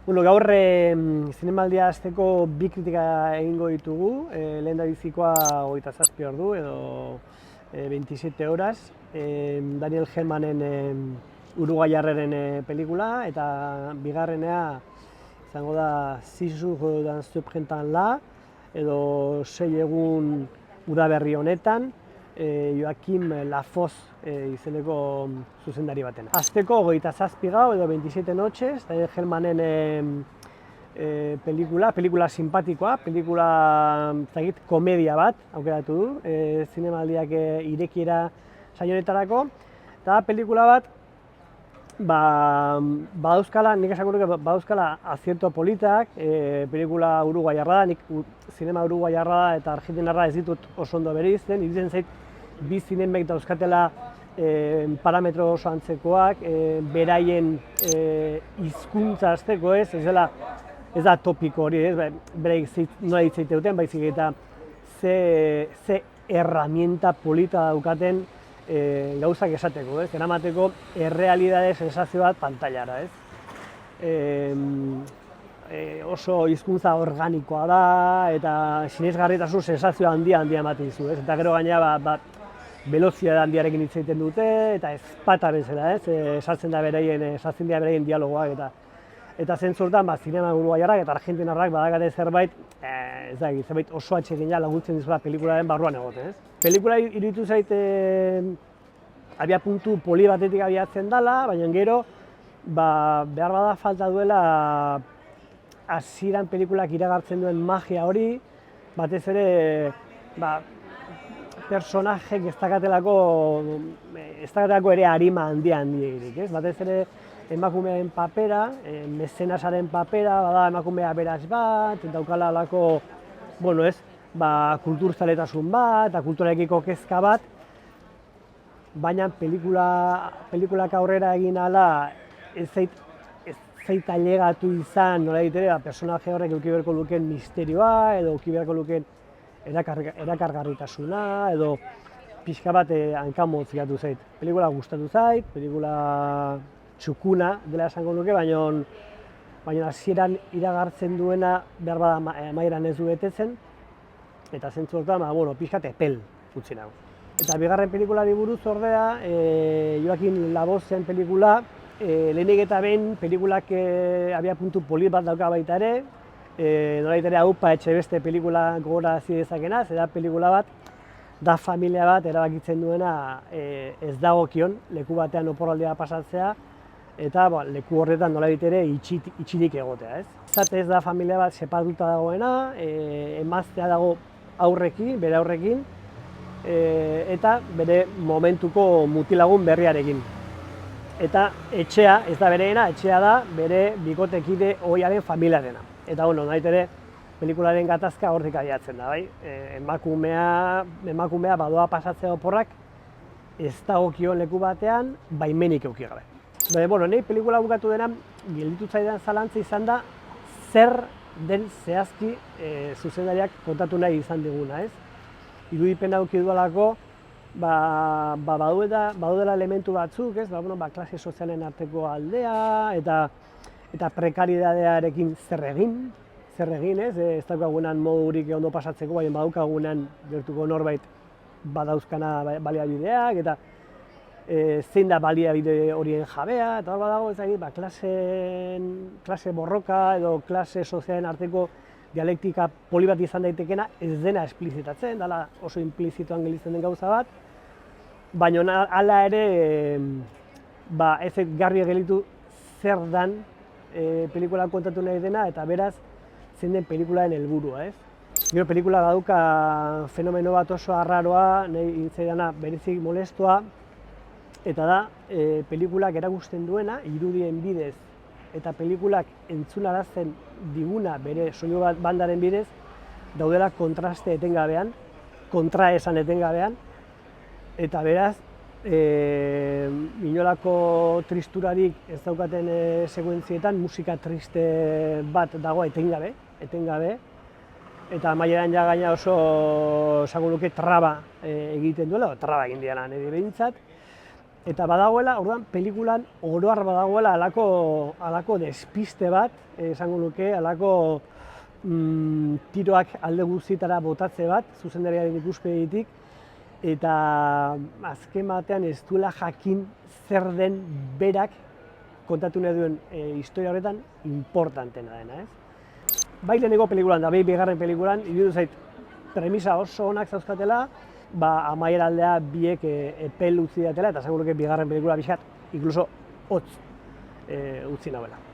Gaur zinemaldia hasteko bi kritika egingo ditugu. Lehendabizikoa 27 ordu edo 27 horas. Daniel Hermanen uruguaiarraren pelikula, eta bigarrenea izango da 6 jours dans ce printemps-là, edo 6 egun udaberri honetan, Joaquim Lafoz izeneko zuzendari batena. Hasteko 27 gau edo 27 noches, Daniel Hermanen pelikula simpatikoa, pelikula komedia bat aukeratu du, zinemaldiak irekiera saio honetarako, eta pelikula bat badauzkala, nik esango nuke badauzkala azierto politak, pelikula uruguaiarra da, nik zinema uruguaiarra da eta argentinarra ez ditut oso ondo bereizten, iruditzen zait bi zinemek dauzkatela parametro oso antzekoak, beraien hizkuntza hasteko ez da topiko hori, beraiek nola hitz egiten duten, baizik eta ze herramienta polita daukaten gauzak esateko, eramateko errealitate sensazio bat pantailara, oso hizkuntza organikoa da eta sinesgarritasun sensazio handia ematen dizu, eta gero gainera velozitate handiarekin hitz egiten dute eta ezpata bezala, sartzen dira beraien dialogoak eta zentzurtan zinema uruguaiarrak eta argentinarrak badakate zerbait, zerbait oso atsegina laguntzen dizula pelikularen barruan egoten, Pelikula iruditu zait abiapuntu poli batetik abiatzen dela, baina gero behar bada falta duela hasieran pelikulak iragartzen duen magia hori, batez ere personajek ez dakatelako ere arima handiegirik, batez ere emakumearen papera, mezenasaren papera, bada emakumea aberats bat, daukala alako, kulturzaletasun bat, eta kulturarekiko kezka bat, baina pelikulak aurrera egin ahala ez zait ailegatu izan, nola ditere, personaje horrek eduki beharko lukeen misterioa, edo eduki beharko lukeen erakargarritasuna, edo pixka bat hankamotz gatu zait. Pelikula gustatu zait, pelikula txukuna dela esango nuke, baina hasieran iragartzen duena behar bada amaieran ez du betetzen, eta zentzu horretan, pixka epel utzi nago. Eta bigarren pelikulari buruz ordea, Joaquim Lafozen pelikula, lehenik eta behin pelikulak abiapuntu polit bat dauka baita ere, nolait ere Aupa Etxebeste pelikula gogorarazi dezakena, da pelikula bat, da familia bat erabakitzen duena ez dagokion leku batean oporraldea pasatzea, eta leku horretan nolait ere itxirik egotea. Ez da familia bat sepatuta dagoena, emaztea dago bere aurrekin, eta bere momentuko mutilagun berriarekin. Eta etxea, ez da bereena, etxea da bere bikotekide ohiaren familiarena. Eta nolait ere, pelikularen gatazka hortik abiatzen da, bai? Emakumea badoa pasatzea oporrak ez dagokion leku batean baimenik eduki gabe. Nahi pelikula bukatu denan, gelditu zaidan zalantza izan da, zer den zehazki zuzendariak kontatu nahi izan diguna, ez? Irudipena eduki duelako, badudela elementu batzuk, klase sozialen arteko aldea, eta prekaridadearekin zer egin, ez daukagunan modurik ondo pasatzeko, baina badaukagunan gertuko norbait badauzkana baliabideak, eta zein da baliabide horien jabea, eta hor badago, klase borroka edo klase sozialen arteko dialektika poli bat izan daitekena ez dena esplizitatzen, dela oso implizituan gelditzen den gauza bat, baina hala ere ez garbi gelditu zer dan pelikula kontatu nahi dena, eta beraz zein den pelikularen helburua, ez? Gero pelikula baduka fenomeno bat oso arraroa, nahi intzaidana berezik molestoa, eta da pelikulak erakusten duena irudien bidez eta pelikulak entzunarazten diguna bere soinu bandaren bidez, daudela kontraste etengabean, kontraesan etengabean, eta beraz, inolako tristurarik ez daukaten sekuentzietan musika triste bat dago etengabe, eta amaieran ja gaina oso esango nuke traba egiten duela, traba egin diana nire behintzat, Eta badagoela, orduan, pelikulan oroar badagoela halako despiste bat, esango nuke, halako tiroak alde guztietara botatze bat, zuzendariaren ikuspegitik, eta azken batean ez duela jakin zer den berak kontatu nahi duen historia horretan importantena dena, ez? Bai lehenengo pelikulan da, bai bigarren pelikulan, iruditu zait premisa oso onak zauzkatela, amaiera aldea biek epel utzi datela, eta esango nuke bigarren pelikula pixkat, inkluso hotz utzi nauela.